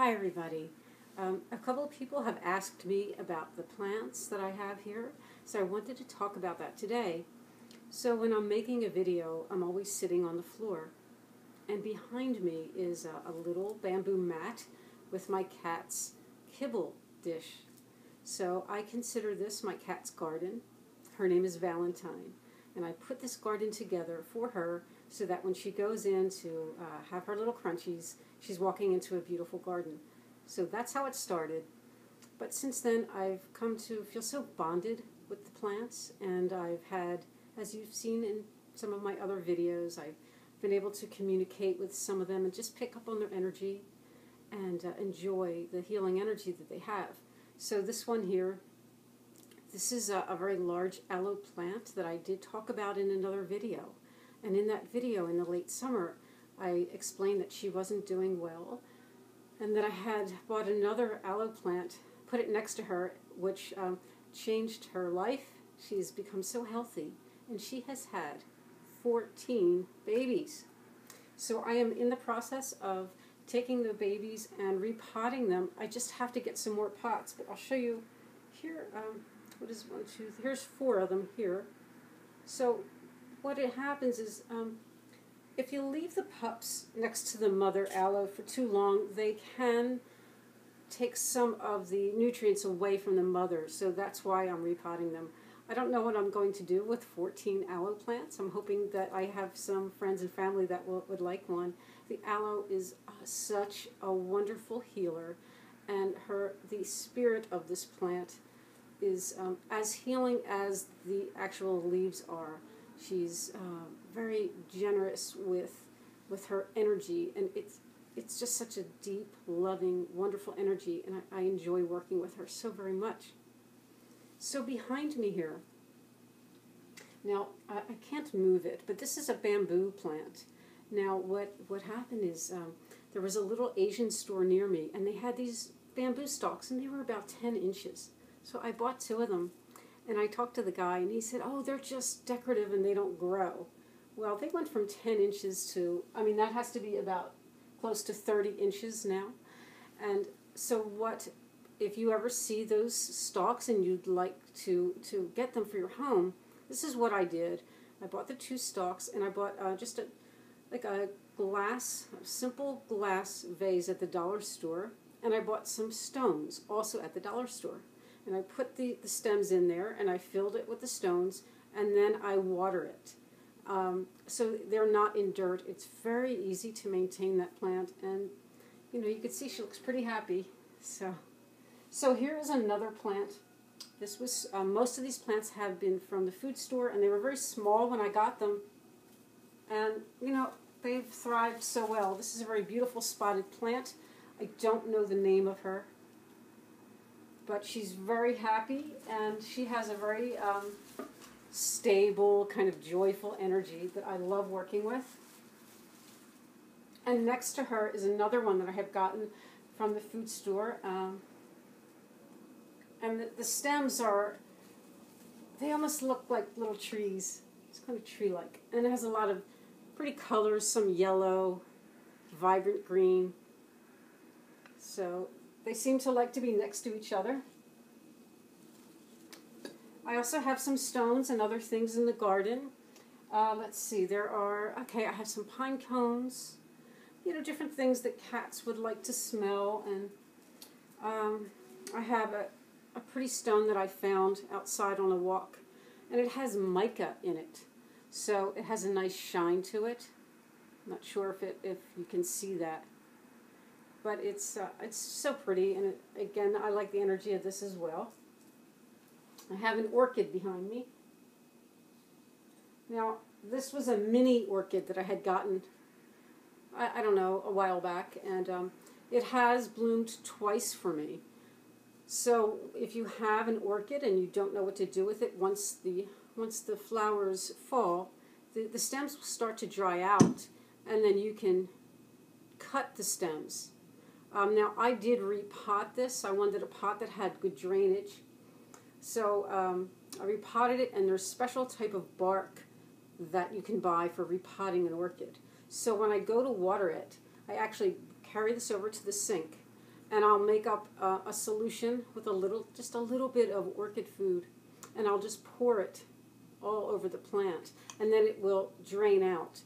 Hi everybody. A couple of people have asked me about the plants that I have here, so I wanted to talk about that today. So when I'm making a video, I'm always sitting on the floor, and behind me is a little bamboo mat with my cat's kibble dish. So I consider this my cat's garden. Her name is Valentine, and I put this garden together for her so that when she goes in to have her little crunchies, she's walking into a beautiful garden. So that's how it started. But since then, I've come to feel so bonded with the plants, and I've had, as you've seen in some of my other videos, I've been able to communicate with some of them and just pick up on their energy and enjoy the healing energy that they have. So this one here, this is a very large aloe plant that I did talk about in another video. And in that video in the late summer, I explained that she wasn't doing well, and that I had bought another aloe plant, put it next to her, which changed her life. She's become so healthy, and she has had 14 babies. So I am in the process of taking the babies and repotting them. I just have to get some more pots, but I'll show you here. What is one, two, here's 4 of them here. So what happens is, if you leave the pups next to the mother aloe for too long, they can take some of the nutrients away from the mother. So that's why I'm repotting them. I don't know what I'm going to do with 14 aloe plants. I'm hoping that I have some friends and family that would like one. The aloe is such a wonderful healer, and the spirit of this plant is as healing as the actual leaves are. She's very generous with her energy, and it's just such a deep, loving, wonderful energy, and I enjoy working with her so very much. So behind me here, now I can't move it, but this is a bamboo plant. Now what happened is there was a little Asian store near me, and they had these bamboo stalks, and they were about 10 inches. So I bought 2 of them. And I talked to the guy, and he said, oh, they're just decorative and they don't grow. Well, they went from 10 inches to, that has to be about close to 30 inches now. And so if you ever see those stalks and you'd like to get them for your home, this is what I did. I bought the 2 stalks, and I bought just a simple glass vase at the dollar store, and I bought some stones also at the dollar store. And I put the stems in there, and I filled it with the stones, and then I water it. So they're not in dirt. It's very easy to maintain that plant, and you can see she looks pretty happy. So here is another plant. This was most of these plants have been from the food store, and they were very small when I got them, and they've thrived so well. This is a very beautiful spotted plant. I don't know the name of her, but she's very happy, and she has a very stable, kind of joyful energy that I love working with. And next to her is another one that I have gotten from the food store. And the stems they almost look like little trees. It's kind of tree-like. And it has a lot of pretty colors, some yellow, vibrant green. So they seem to like to be next to each other. I also have some stones and other things in the garden. Let's see, I have some pine cones, different things that cats would like to smell. And I have a pretty stone that I found outside on a walk, and it has mica in it. So it has a nice shine to it. I'm not sure if you can see that. But it's so pretty, and again, I like the energy of this as well. I have an orchid behind me. Now, this was a mini orchid that I had gotten, I don't know, a while back, and it has bloomed twice for me. So if you have an orchid and you don't know what to do with it, once the flowers fall, the stems will start to dry out, and then you can cut the stems. Now, I did repot this. I wanted a pot that had good drainage. So I repotted it, and there's a special type of bark that you can buy for repotting an orchid. So when I go to water it, I actually carry this over to the sink, and I'll make up a solution with just a little bit of orchid food, and I'll just pour it all over the plant, and then it will drain out.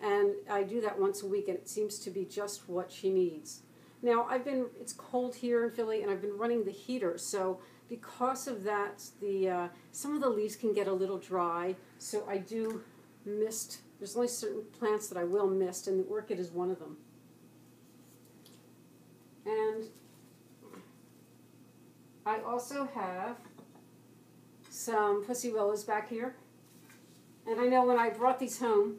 And I do that once a week, and it seems to be just what she needs. Now, it's cold here in Philly, and I've been running the heater, so because of that, some of the leaves can get a little dry, so I do mist. There's only certain plants that I will mist, and the orchid is one of them. And I also have some pussy willows back here. And I know when I brought these home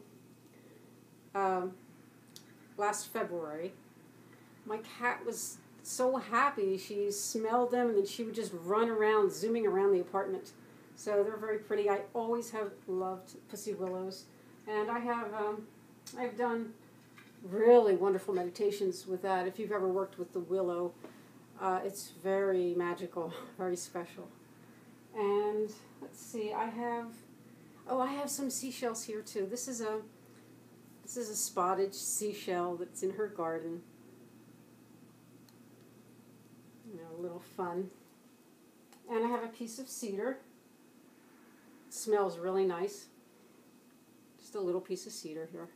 last February, my cat was so happy. She smelled them, and then she would just run around, zooming around the apartment. So they're very pretty. I always have loved pussy willows. And I've done really wonderful meditations with that. If you've ever worked with the willow, it's very magical, very special. And let's see, I have some seashells here too. This is a spotted seashell that's in her garden. You know, a little fun. And I have a piece of cedar. It smells really nice. Just a little piece of cedar here.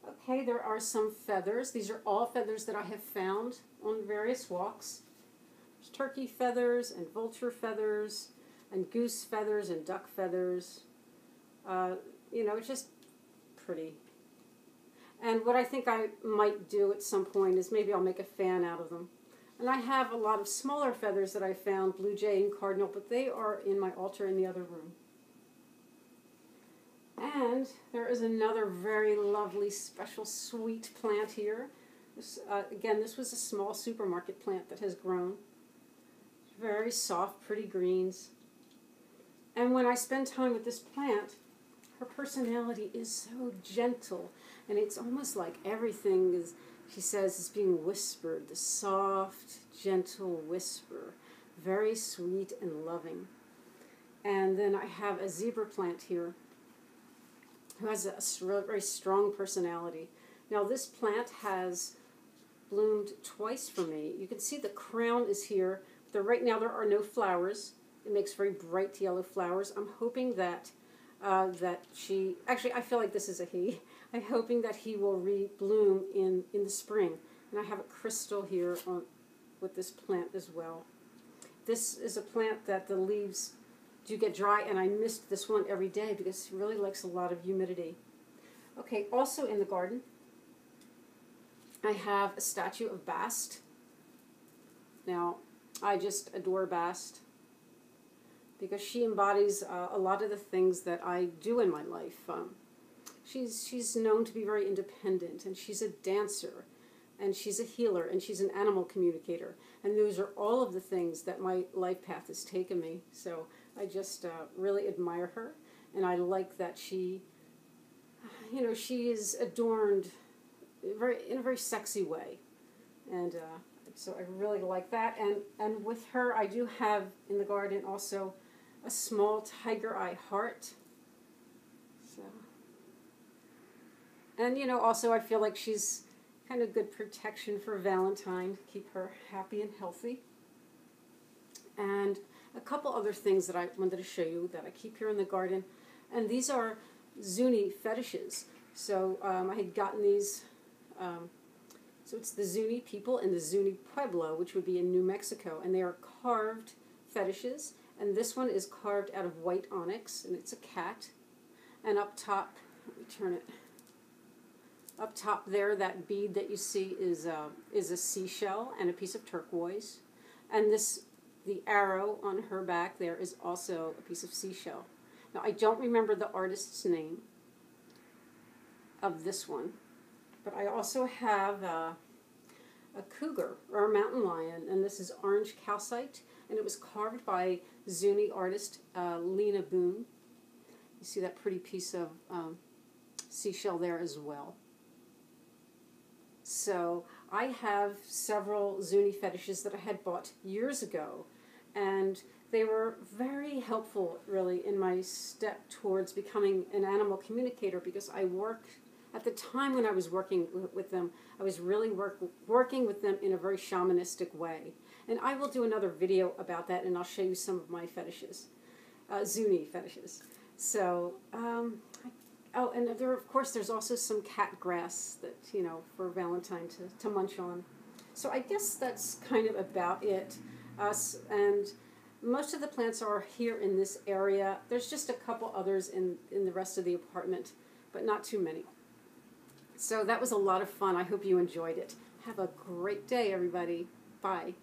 Okay, there are some feathers. These are all feathers that I have found on various walks. There's turkey feathers and vulture feathers and goose feathers and duck feathers. You know, it's just pretty. And what I think I might do at some point is maybe I'll make a fan out of them. And I have a lot of smaller feathers that I found, blue jay and cardinal, but they are in my altar in the other room. And there is another very lovely, special, sweet plant here. Again, this was a small supermarket plant that has grown. Very soft, pretty greens. And when I spend time with this plant, her personality is so gentle. And it's almost like everything is, she says, is being whispered. The soft, gentle whisper. Very sweet and loving. And then I have a zebra plant here, who has a very strong personality. Now this plant has bloomed twice for me. You can see the crown is here. Right now there are no flowers. It makes very bright yellow flowers. I'm hoping that actually I feel like this is a he. I'm hoping that he will rebloom in the spring. And I have a crystal here with this plant as well. This is a plant that the leaves do get dry, and I mist this one every day because he really likes a lot of humidity. Okay, also in the garden, I have a statue of Bast. Now, I just adore Bast because she embodies a lot of the things that I do in my life. She's known to be very independent, and she's a dancer, and she's a healer, and she's an animal communicator. And those are all of the things that my life path has taken me. So I just really admire her, and I like that she is adorned in a very sexy way, and so I really like that. And with her, I do have in the garden also a small tiger eye heart. So, and also I feel like she's kind of good protection for Valentine, to keep her happy and healthy. And a couple other things that I wanted to show you that I keep here in the garden. And these are Zuni fetishes. So I had gotten these. So it's the Zuni people in the Zuni Pueblo, which would be in New Mexico. And they are carved fetishes. And this one is carved out of white onyx. And it's a cat. And up top, let me turn it. Up top there, that bead that you see is a seashell and a piece of turquoise. And the arrow on her back there is also a piece of seashell. Now, I don't remember the artist's name of this one, but I also have a cougar, or a mountain lion, and this is orange calcite, and it was carved by Zuni artist Lena Boone. You see that pretty piece of seashell there as well. So I have several Zuni fetishes that I had bought years ago, and they were very helpful, really, in my step towards becoming an animal communicator, because I work At the time when I was working with them, I was really working with them in a very shamanistic way. And I will do another video about that, and I'll show you some of my fetishes, Zuni fetishes. So, oh, and of course there's also some cat grass that, for Valentine to munch on. So I guess that's kind of about it. And most of the plants are here in this area. There's just a couple others in the rest of the apartment, but not too many. So that was a lot of fun. I hope you enjoyed it. Have a great day, everybody. Bye.